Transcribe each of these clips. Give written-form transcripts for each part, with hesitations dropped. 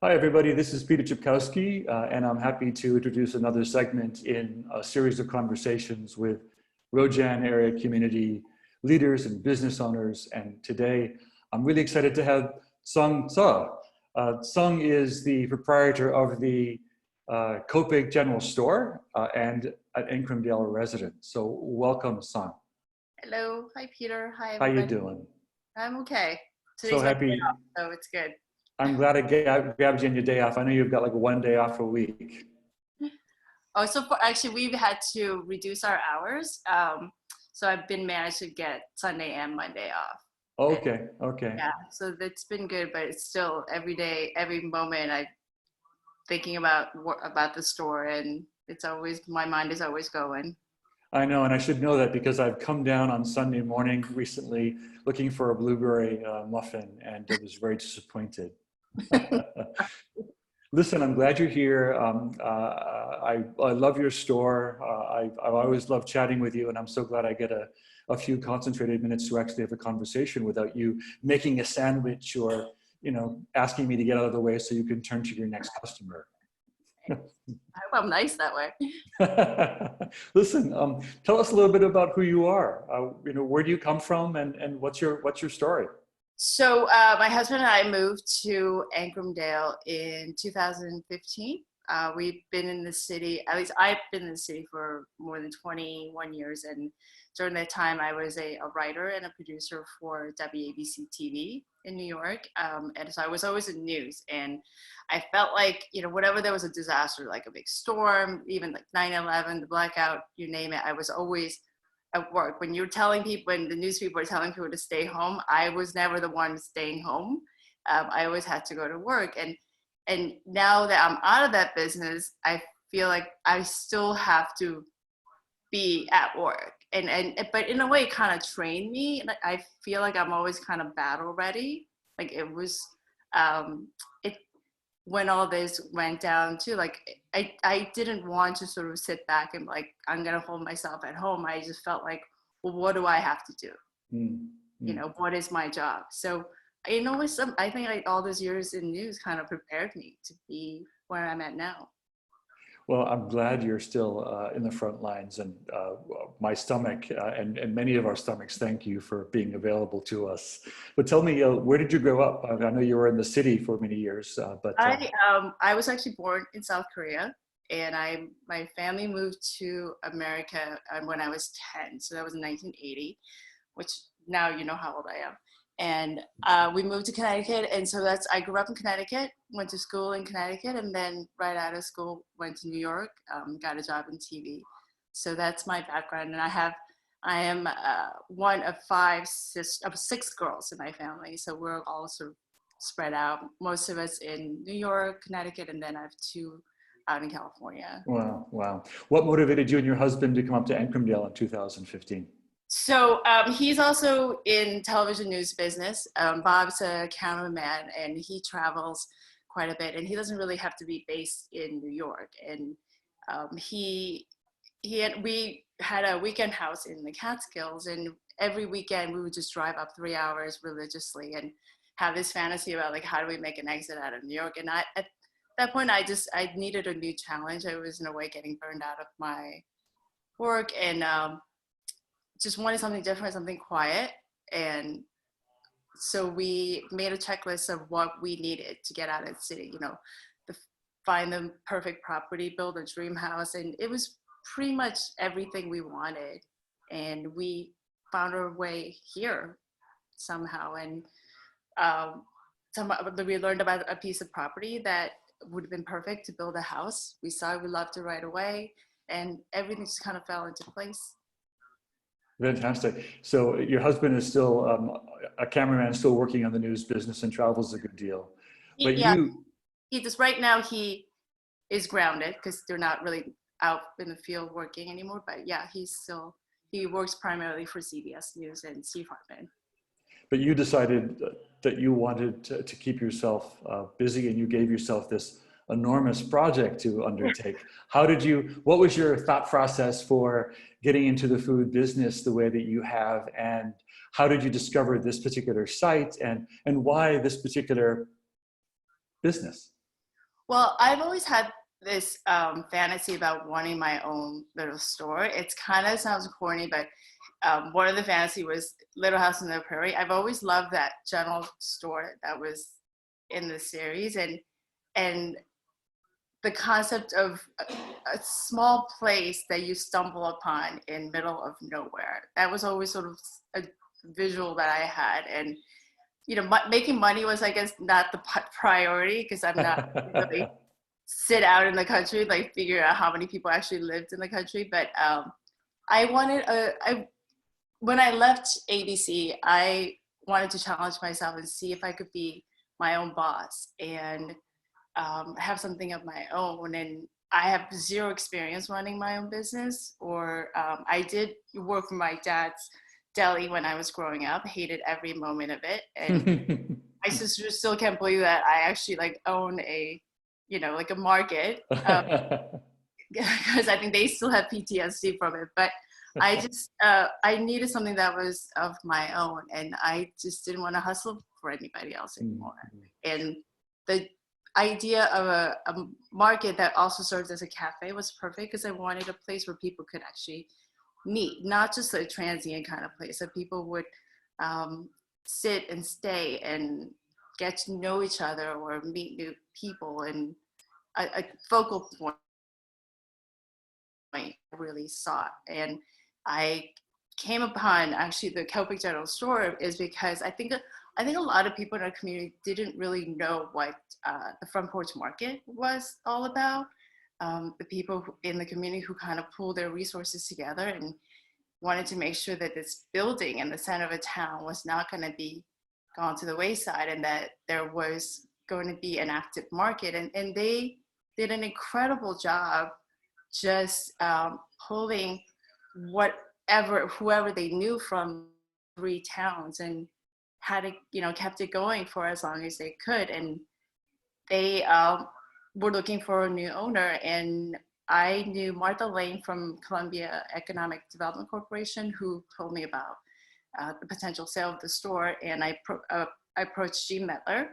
Hi, everybody. This is Peter Cipcowski, and I'm happy to introduce another segment in a series of conversations with Roe Jan area community leaders and business owners. And today, I'm really excited to have Seung Suh. Seung is the proprietor of the Copake General Store and an Ancramdale resident. So welcome, Seung. Hello. Hi, Peter. Hi, How you everybody. doing? I'm okay. So Today's my day happy. off, so it's good. I'm glad I grabbed you on your day off. I know you've got like 1 day off a week. Oh, actually, we've had to reduce our hours. So I've been managed to get Sunday and Monday off. Okay, okay. Yeah, so that's been good, but it's still every day, every moment I'm thinking about the store, and it's always, my mind is always going. I know, and I should know that because I've come down on Sunday morning recently looking for a blueberry muffin, and I was very disappointed. Listen, I'm glad you're here. I love your store. I've always loved chatting with you, and I'm so glad I get a few concentrated minutes to actually have a conversation without you making a sandwich or, asking me to get out of the way so you can turn to your next customer. I hope I'm nice that way. Listen, tell us a little bit about who you are. Where do you come from, and what's your story? So my husband and I moved to Ancramdale in 2015. We've been in the city, at least I've been in the city for more than 21 years. And during that time, I was a writer and a producer for WABC TV in New York. And so I was always in news. And I felt like, whenever there was a disaster, like a big storm, even like 9/11, the blackout, you name it, I was always at work. When the news people were telling people to stay home, I was never the one staying home. I always had to go to work. And now that I'm out of that business, I feel like I still have to be at work. But in a way, it kind of trained me. Like, I feel like I'm always kind of battle ready. Like it was, when all this went down too, like I didn't want to sort of sit back and like, I'm going to hold myself at home. I just felt like, well, what do I have to do? What is my job? So, I think like all those years in news kind of prepared me to be where I'm at now. Well, I'm glad you're still in the front lines, and my stomach and many of our stomachs thank you for being available to us. But tell me, where did you grow up? I know you were in the city for many years, but I was actually born in South Korea, and my family moved to America when I was 10, so that was in 1980, which now you know how old I am. And we moved to Connecticut, and so I grew up in Connecticut, went to school in Connecticut, and then right out of school went to New York, got a job in TV. So that's my background, and I am one of six girls in my family, so we're all sort of spread out. Most of us in New York, Connecticut, and then I have two out in California. Wow, wow. What motivated you and your husband to come up to Ancramdale in 2015? So he's also in television news business. Bob's a cameraman, and he travels quite a bit, and he doesn't really have to be based in New York. And we had a weekend house in the Catskills, and every weekend we would just drive up 3 hours religiously and have this fantasy about like, how do we make an exit out of New York? And at that point, I needed a new challenge. I was in a way getting burned out of my work, and just wanted something different, something quiet. And so we made a checklist of what we needed to get out of the city, find the perfect property, build a dream house. And it was pretty much everything we wanted. And we found our way here somehow. And we learned about a piece of property that would have been perfect to build a house. We saw it, we loved it right away. And everything just kind of fell into place. Fantastic. So your husband is still a cameraman, still working on the news business, and travels a good deal. But yeah, he just right now he is grounded because they're not really out in the field working anymore. But yeah, he works primarily for CBS News and Steve Hartman. But you decided that you wanted to keep yourself busy, and you gave yourself this enormous project to undertake. What was your thought process for getting into the food business the way that you have, and how did you discover this particular site, and why this particular business? Well, I've always had this fantasy about wanting my own little store. It's kind of sounds corny, but one of the fantasy was Little House on the Prairie. I've always loved that general store that was in the series, and the concept of a small place that you stumble upon in middle of nowhere. That was always sort of a visual that I had, and making money was, I guess, not the priority because I'm not really sit out in the country, like figure out how many people actually lived in the country. But I wanted when I left ABC, I wanted to challenge myself and see if I could be my own boss and have something of my own. And I have zero experience running my own business, or I did work for my dad's deli when I was growing up, hated every moment of it. And my sister still can't believe that I actually own a, like a market, because I think they still have PTSD from it. But I just, I needed something that was of my own, and I just didn't want to hustle for anybody else anymore. And the idea of a market that also serves as a cafe was perfect because I wanted a place where people could actually meet, not just a transient kind of place, that people would sit and stay and get to know each other or meet new people. And a focal point I really sought. And I came upon actually the Copake General Store is because I think a lot of people in our community didn't really know what the front porch market was all about. The people in the community who kind of pooled their resources together and wanted to make sure that this building in the center of a town was not going to be gone to the wayside, and that there was going to be an active market. And they did an incredible job just pulling whoever they knew from 3 towns and had it, kept it going for as long as they could. And they were looking for a new owner, and I knew Martha Lane from Columbia Economic Development Corporation, who told me about the potential sale of the store. And I approached Jean Mettler,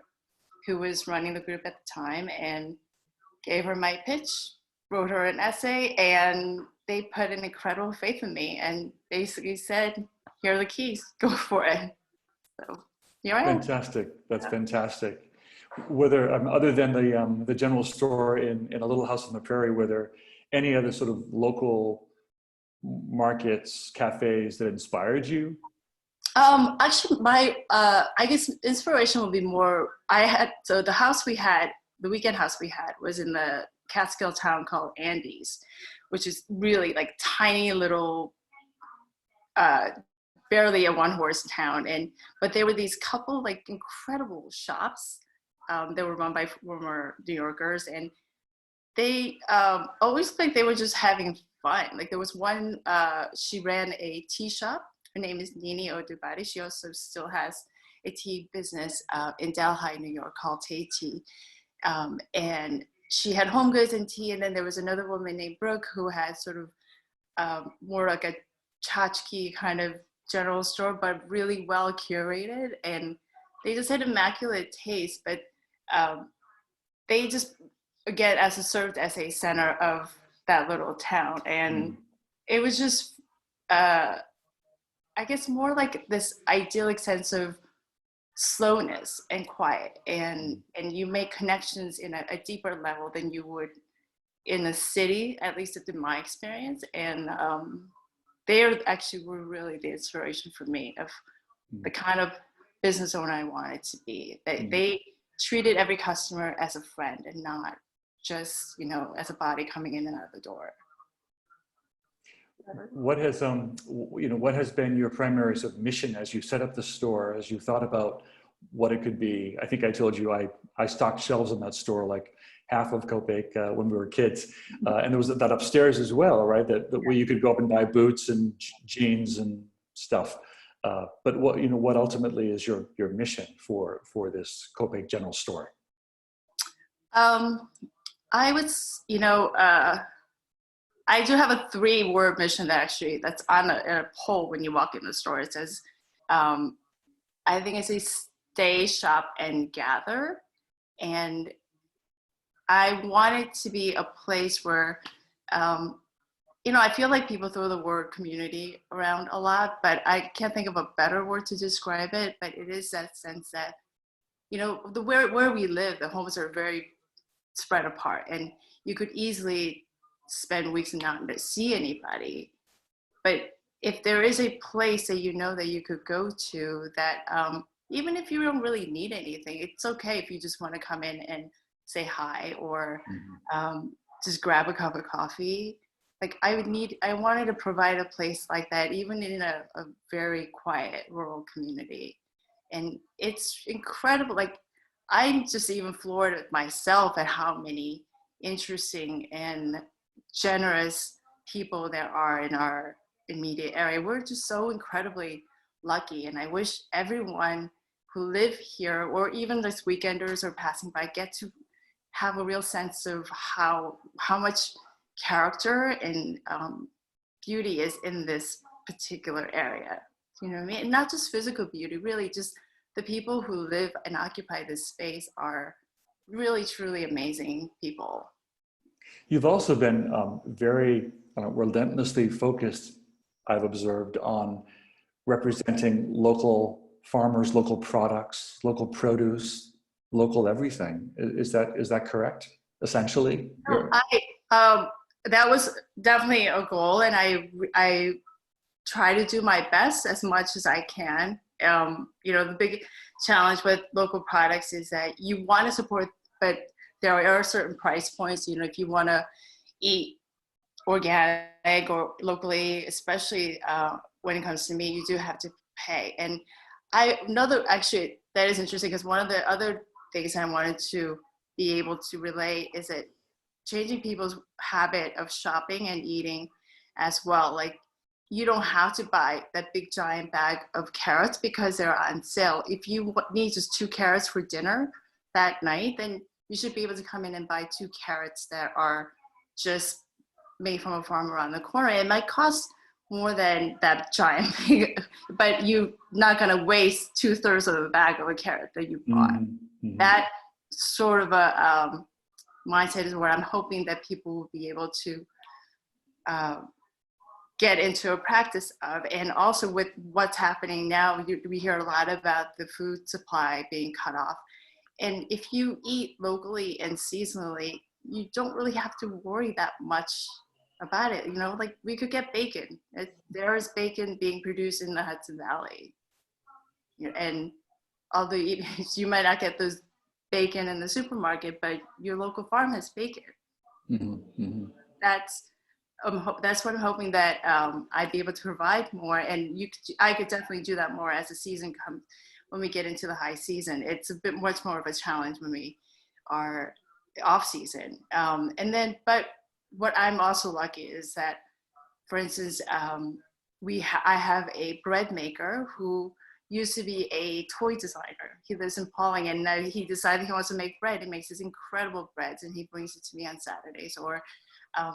who was running the group at the time, and gave her my pitch, wrote her an essay, and they put an incredible faith in me and basically said, here are the keys, go for it. So here I am. Fantastic. That's fantastic. Whether other than the general store in a little house on the prairie, were there any other sort of local markets, cafes that inspired you? Actually, my I guess inspiration would be more. The house we had, the weekend house we had, was in the Catskill town called Andes, which is really like tiny little, barely a one-horse town. But there were these couple like incredible shops that were run by former New Yorkers, and they always looked like they were just having fun. Like there was one, she ran a tea shop. Her name is Nini Odubari. She also still has a tea business in Delhi, New York, called Tay Tea. And she had home goods and tea. And then there was another woman named Brooke who had sort of more like a tchotchke kind of general store, but really well curated. And they just had immaculate taste, but they just, again, served as a center of that little town. And it was just, I guess, more like this idyllic sense of slowness and quiet, and you make connections in a deeper level than you would in a city, at least in my experience. And they actually were really the inspiration for me of the kind of business owner I wanted to be. They treated every customer as a friend and not just, as a body coming in and out of the door. What has what has been your primary sort of mission as you set up the store, as you thought about what it could be? I think I told you I stocked shelves in that store, like half of Copake when we were kids, and there was that upstairs as well, right? That where you could go up and buy boots and jeans and stuff. But what ultimately is your mission for this Copake General Store? I would, I do have a 3-word mission that's on a pole when you walk in the store. It says, I think it says stay, shop, and gather. And I want it to be a place where, I feel like people throw the word community around a lot, but I can't think of a better word to describe it. But it is that sense that, where we live, the homes are very spread apart, and you could easily spend weeks and not see anybody. But if there is a place that that you could go to that, even if you don't really need anything, it's okay if you just want to come in and say hi, or just grab a cup of coffee. Like I wanted to provide a place like that, even in a very quiet rural community. And it's incredible. Like, I'm just even floored at myself at how many interesting and generous people there are in our immediate area. We're just so incredibly lucky. And I wish everyone who live here, or even just weekenders or passing by, get to have a real sense of how much character and beauty is in this particular area. You know what I mean? And not just physical beauty, really just the people who live and occupy this space are really, truly amazing people. You've also been very relentlessly focused, I've observed, on representing local farmers, local products, local produce, local everything. Is that correct? Essentially, that was definitely a goal, and I try to do my best as much as I can. The big challenge with local products is that you want to support, but there are certain price points. If you want to eat organic or locally, especially when it comes to meat, you do have to pay. And actually, that is interesting, because one of the other things I wanted to be able to relay is that changing people's habit of shopping and eating as well. Like, you don't have to buy that big giant bag of carrots because they're on sale. If you need just 2 carrots for dinner that night, then you should be able to come in and buy 2 carrots that are just made from a farm around the corner. It might cost more than that giant bag, but you're not going to waste 2/3 of a bag of a carrot that you bought. Mm-hmm. That sort of a mindset is what I'm hoping that people will be able to get into a practice of. And also with what's happening now, we hear a lot about the food supply being cut off. And if you eat locally and seasonally, you don't really have to worry that much about it. Like, we could get bacon. There is bacon being produced in the Hudson Valley. And although you might not get those bacon in the supermarket, but your local farm has bacon. Mm-hmm. Mm-hmm. That's what I'm hoping, that I'd be able to provide more. And I could definitely do that more as the season comes. When we get into the high season, it's a bit much more of a challenge when we are off season. But what I'm also lucky is that, for instance, I have a bread maker who used to be a toy designer. He lives in Pauling, and now he decided he wants to make bread. He makes these incredible breads, and he brings it to me on Saturdays. Or I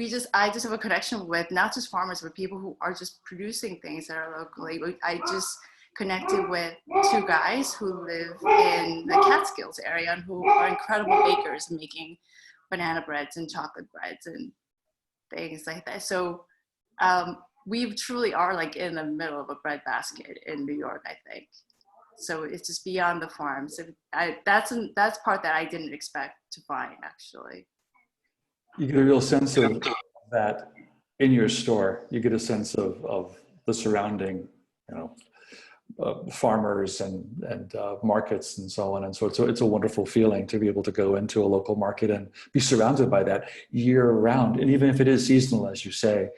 just have a connection with not just farmers, but people who are just producing things that are locally. I just connected with 2 guys who live in the Catskills area and who are incredible bakers, making banana breads and chocolate breads and things like that. So we truly are like in the middle of a breadbasket in New York, I think. So it's just beyond the farms. That's part that I didn't expect to find, actually. You get a real sense of that in your store. You get a sense of the surrounding, farmers and markets and so on. And so it's a wonderful feeling to be able to go into a local market and be surrounded by that year round. And even if it is seasonal, as you say.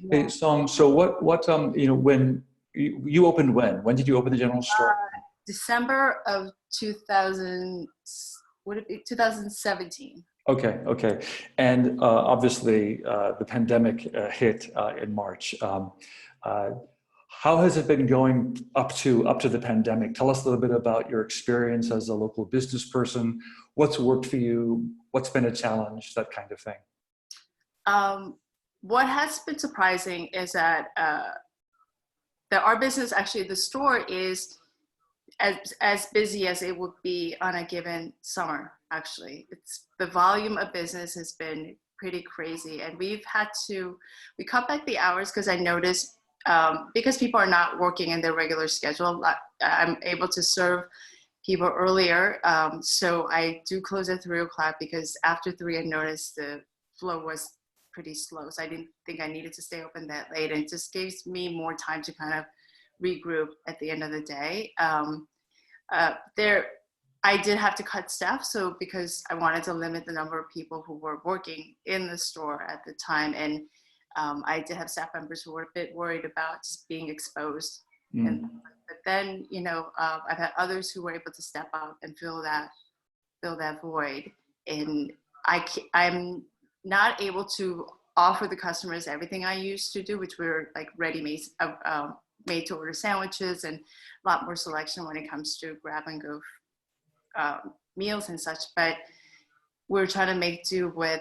Yeah. Hey, Seung, so what when you opened, when did you open the general store? December of 2017. Okay. And obviously the pandemic hit in March. How has it been going up to the pandemic? Tell us a little bit about your experience as a local business person. What's worked for you? What's been a challenge? That kind of thing. What has been surprising is that our business, actually, the store is as busy as it would be on a given summer. Actually, it's the volume of business has been pretty crazy, and we cut back the hours because I noticed because people are not working in their regular schedule. I'm able to serve people earlier, so I do close at 3 o'clock because after 3 I noticed the flow was pretty slow, so I didn't think I needed to stay open that late, and it just gives me more time to kind of regroup at the end of the day. I did have to cut staff, so because I wanted to limit the number of people who were working in the store at the time, and I did have staff members who were a bit worried about just being exposed. But then, I've had others who were able to step up and fill that void, and I'm not able to offer the customers everything I used to do, which were like ready-made, made-to-order sandwiches and a lot more selection when it comes to grab-and-go meals and such. But we're trying to make do with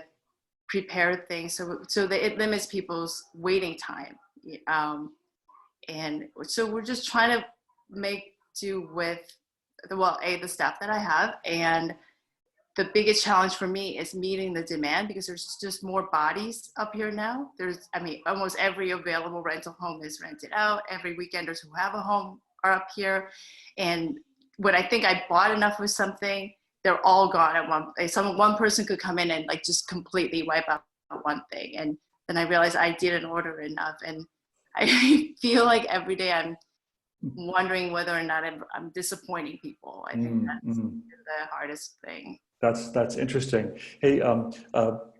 prepared things, so that it limits people's waiting time. And so we're just trying to make do with the staff that I have, and the biggest challenge for me is meeting the demand because there's just more bodies up here now. Almost every available rental home is rented out. Every weekenders who have a home are up here. And when I think I bought enough of something, they're all gone at one person could come in and like just completely wipe out one thing. And then I realized I didn't order enough. And I feel like every day I'm wondering whether or not I'm disappointing people. I think that's the hardest thing. That's interesting. Hey,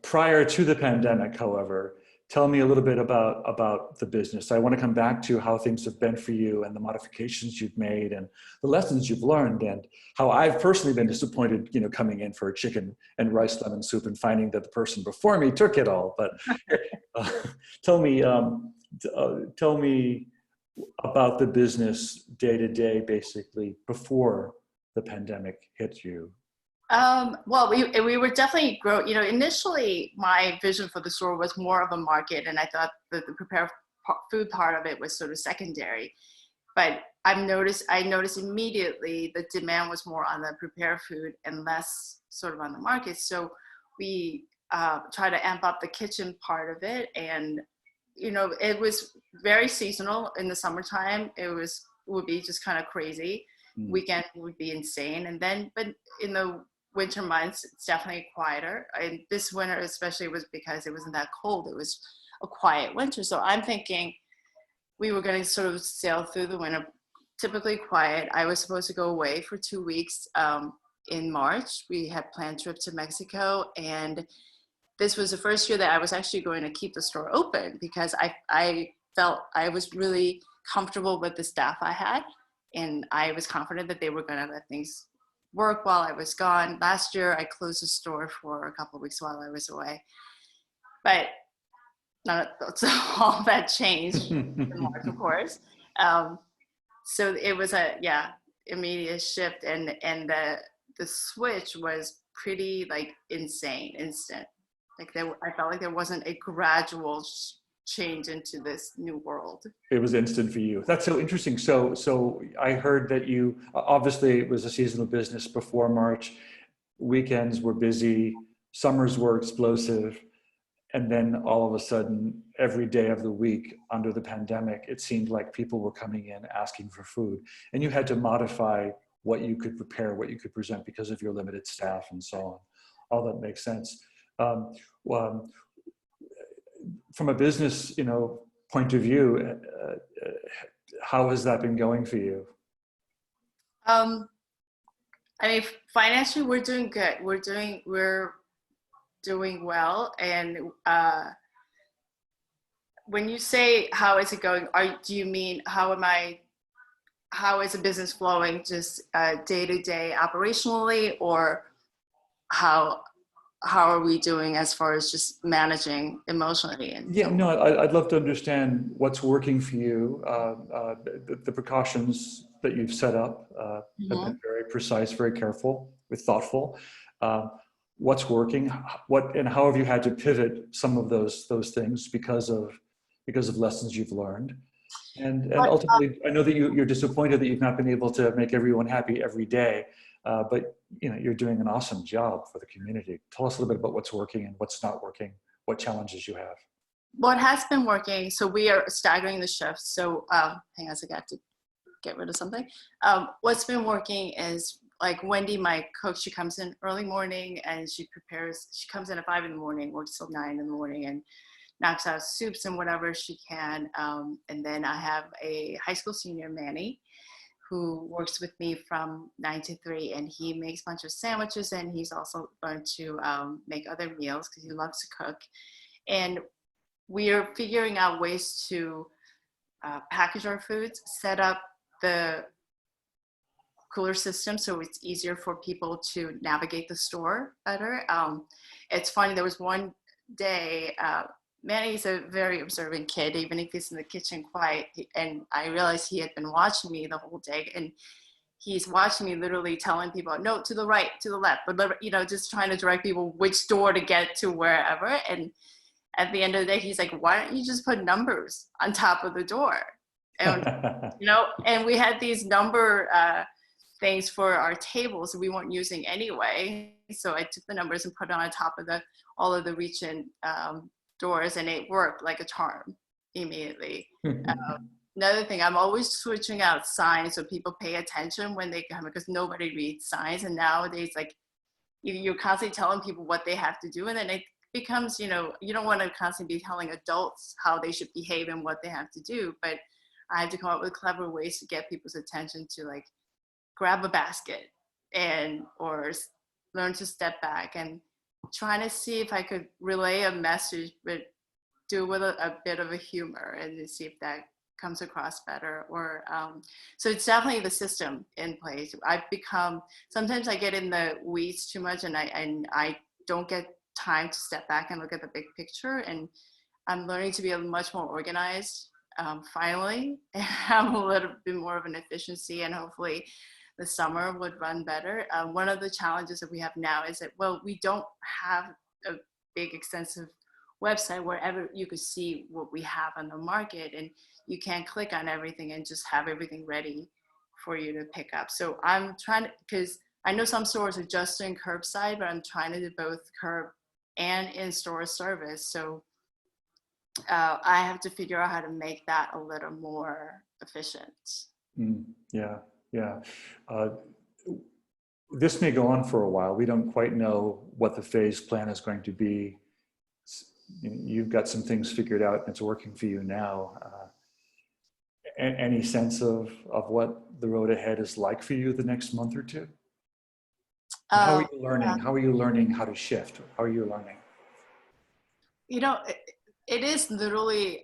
prior to the pandemic, however, tell me a little bit about the business. I want to come back to how things have been for you and the modifications you've made and the lessons you've learned, and how I've personally been disappointed, coming in for a chicken and rice lemon soup and finding that the person before me took it all. But tell me about the business day to day, basically before the pandemic hit you. Well, we were definitely initially my vision for the store was more of a market, and I thought that the prepared food part of it was sort of secondary. But I noticed immediately the demand was more on the prepared food and less sort of on the market. So we try to amp up the kitchen part of it, and it was very seasonal. In the summertime, it would be just kind of crazy. Weekend would be insane, but in the winter months, it's definitely quieter. And this winter especially was because it wasn't that cold. It was a quiet winter. So I'm thinking we were going to sort of sail through the winter, typically quiet. I was supposed to go away for 2 weeks in March. We had planned a trip to Mexico, and this was the first year that I was actually going to keep the store open because I felt I was really comfortable with the staff I had, and I was confident that they were going to let things work while I was gone. Last year, I closed the store for a couple of weeks while I was away, but all that changed in March, of course. So it was immediate shift, and the switch was pretty like insane, instant. Like I felt like there wasn't a gradual change into this new world. It was instant for you. That's so interesting. So I heard that you, obviously it was a seasonal business before March, weekends were busy, summers were explosive, and then all of a sudden, every day of the week under the pandemic, it seemed like people were coming in asking for food, and you had to modify what you could prepare, what you could present because of your limited staff and so on. All that makes sense. From a business, point of view, how has that been going for you? Financially, we're doing good. We're doing well. And when you say how is it going, do you mean how is the business flowing, just day to day operationally, or how are we doing as far as just managing emotionally? I'd love to understand what's working for you. The precautions that you've set up have been very precise, very careful, thoughtful. What's working? And how have you had to pivot some of those things because of lessons you've learned? And ultimately, I know that you're disappointed that you've not been able to make everyone happy every day, but you're doing an awesome job for the community. Tell us a little bit about what's working and what's not working, what challenges you have. What has been working, so we are staggering the shifts. So hang on a second, I have to get rid of something. What's been working is like Wendy, my cook, she comes in early morning and she comes in at 5 in the morning, works till 9 in the morning, and knocks out soups and whatever she can. And then I have a high school senior, Manny, who works with me from 9 to 3, and he makes a bunch of sandwiches, and he's also learned to make other meals because he loves to cook. And we are figuring out ways to package our foods, set up the cooler system so it's easier for people to navigate the store better. It's funny, there was one day, Manny's a very observant kid, even if he's in the kitchen quiet, and I realized he had been watching me the whole day, and he's watching me literally telling people, no, to the right, to the left, but just trying to direct people which door to get to wherever. And at the end of the day, he's like, why don't you just put numbers on top of the door? And and we had these number things for our tables we weren't using anyway, so I took the numbers and put it on top of all of the reach-in doors, and it worked like a charm immediately. Another thing, I'm always switching out signs so people pay attention when they come, because nobody reads signs, and nowadays, like, you're constantly telling people what they have to do, and then it becomes, you don't want to constantly be telling adults how they should behave and what they have to do, but I had to come up with clever ways to get people's attention to, like, grab a basket or learn to step back, and trying to see if I could relay a message, but do it with a bit of a humor, and to see if that comes across better. Or so it's definitely the system in place. Sometimes I get in the weeds too much, and I don't get time to step back and look at the big picture, and I'm learning to be much more organized finally, and have a little bit more of an efficiency, and hopefully the summer would run better. One of the challenges that we have now is that, well, we don't have a big extensive website wherever you could see what we have on the market, and you can't click on everything and just have everything ready for you to pick up. So I'm trying to, because I know some stores are just doing curbside, but I'm trying to do both curb and in-store service. So I have to figure out how to make that a little more efficient. Yeah. This may go on for a while. We don't quite know what the phase plan is going to be. You've got some things figured out and it's working for you now. Any sense of what the road ahead is like for you the next month or two? How are you learning? Yeah. How are you learning how to shift? How are you learning? It is literally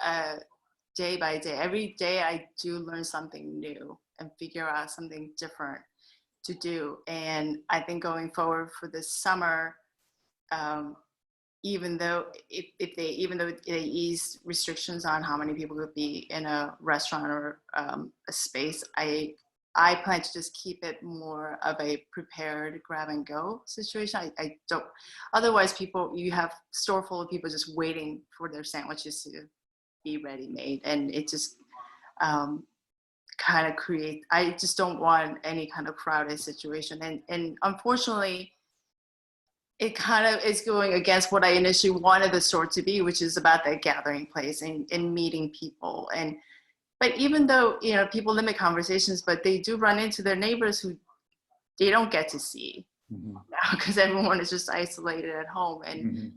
day by day. Every day I do learn something new and figure out something different to do. And I think going forward for this summer, even though they ease restrictions on how many people could be in a restaurant or a space, I plan to just keep it more of a prepared grab and go situation. I don't, otherwise you have a store full of people just waiting for their sandwiches to be ready made. And it just kind of I just don't want any kind of crowded situation. And unfortunately, it kind of is going against what I initially wanted the store to be, which is about that gathering place and meeting people. But even though, people limit conversations, but they do run into their neighbors who they don't get to see because everyone is just isolated at home. And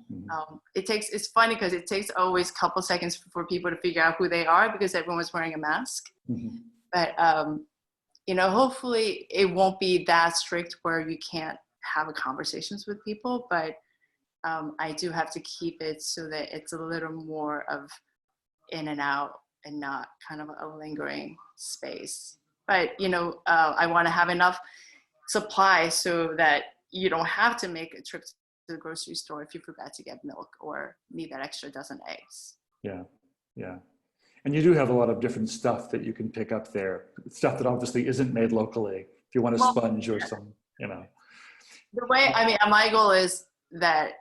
it's funny because it takes always a couple seconds for people to figure out who they are because everyone's wearing a mask. But, hopefully it won't be that strict where you can't have conversations with people, but I do have to keep it so that it's a little more of in and out and not kind of a lingering space. But, I want to have enough supply so that you don't have to make a trip to the grocery store if you forgot to get milk or need that extra dozen eggs. Yeah. And you do have a lot of different stuff that you can pick up there, stuff that obviously isn't made locally. If you want a sponge or some, The way, my goal is that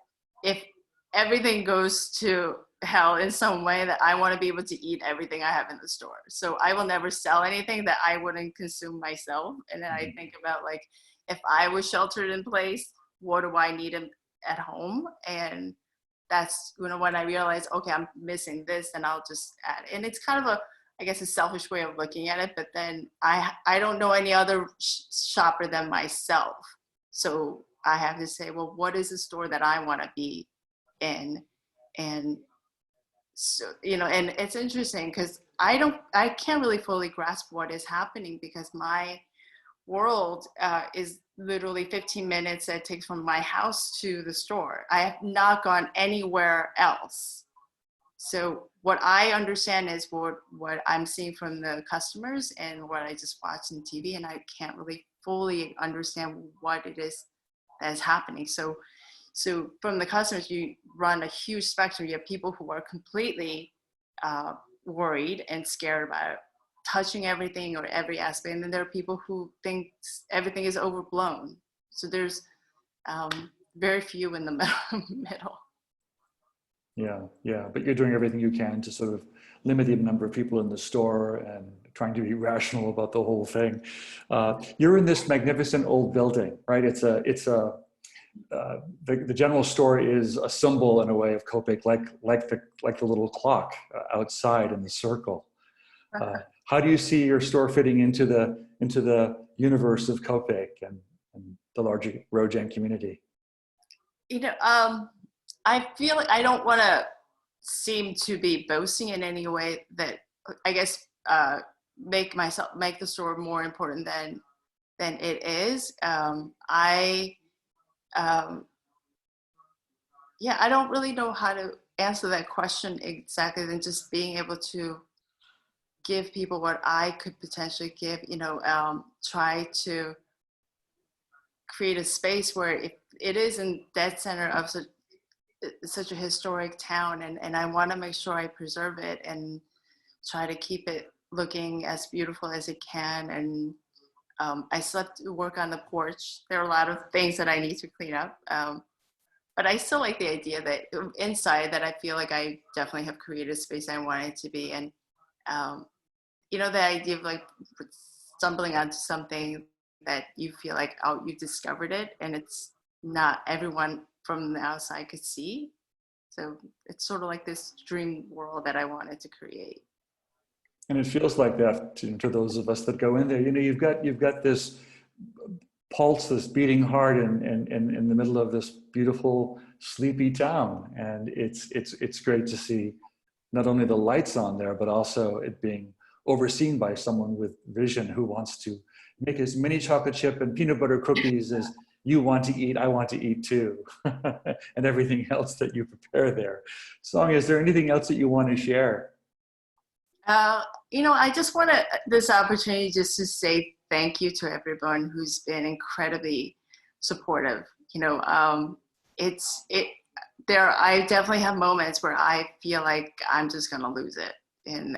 if everything goes to hell in some way that I want to be able to eat everything I have in the store. So I will never sell anything that I wouldn't consume myself. And then I think about like, if I was sheltered in place, what do I need at home? And that's, you know, when I realize, okay, I'm missing this, and I'll just add. And it's kind of a, I guess, a selfish way of looking at it. But then I don't know any other shopper than myself. So I have to say, well, what is the store that I want to be in? And so, you know, and it's interesting because I can't really fully grasp what is happening, because my world is literally 15 minutes that it takes from my house to the store. I have not gone anywhere else. So what I understand is what I'm seeing from the customers and what I just watched on TV, and I can't really fully understand what it is that is happening. So from the customers, you run a huge spectrum. You have people who are completely worried and scared about touching everything or every aspect. And then there are people who think everything is overblown. So there's very few in the middle. Yeah. But you're doing everything you can to sort of limit the number of people in the store and trying to be rational about the whole thing. You're in this magnificent old building, right? The general store is a symbol in a way of Copake, like the little clock outside in the circle. How do you see your store fitting into the universe of Copake and the larger Roe Jan community? You know, I feel like I don't want to seem to be boasting in any way that, I guess, make the store more important than it is. I don't really know how to answer that question exactly, than just being able to give people what I could potentially give, you know, try to create a space where it is in dead center of such a historic town, and I want to make sure I preserve it and try to keep it looking as beautiful as it can. And I still have to work on the porch. There are a lot of things that I need to clean up. But I still like the idea that inside, that I feel like I definitely have created a space I want it to be. And, you know, the idea of like stumbling onto something that you feel like, oh, you discovered it, and it's not everyone from the outside could see. So it's sort of like this dream world that I wanted to create. And it feels like that to those of us that go in there. You know, you've got this pulse that's beating hard in the middle of this beautiful, sleepy town, and it's great to see not only the lights on there, but also it being overseen by someone with vision who wants to make as many chocolate chip and peanut butter cookies as you want to eat, I want to eat too, and everything else that you prepare there. Seung, is there anything else that you want to share? You know, I just want this opportunity just to say thank you to everyone who's been incredibly supportive. You know, I definitely have moments where I feel like I'm just gonna lose it, and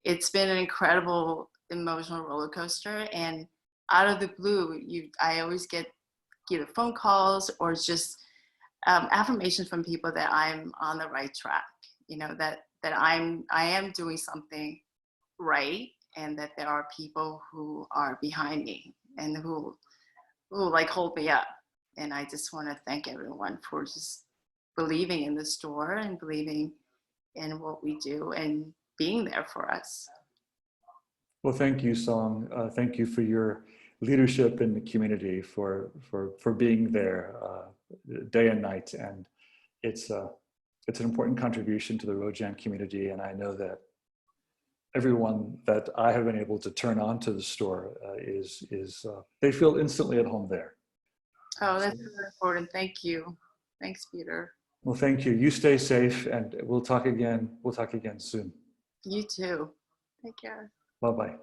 it's been an incredible emotional roller coaster. And out of the blue, I always get either phone calls or just affirmation from people that I'm on the right track. You know, that I am doing something right, and that there are people who are behind me and who like hold me up. And I just want to thank everyone for just believing in the store and believing in what we do and being there for us. Well, thank you, Seung. Thank you for your leadership in the community, for being there day and night. And it's an important contribution to the Roe Jan community. And I know that everyone that I have been able to turn on to the store they feel instantly at home there. Oh, that's really important. Thank you. Thanks, Peter. Well, thank you. You stay safe, and we'll talk again. We'll talk again soon. You too. Take care. Bye-bye.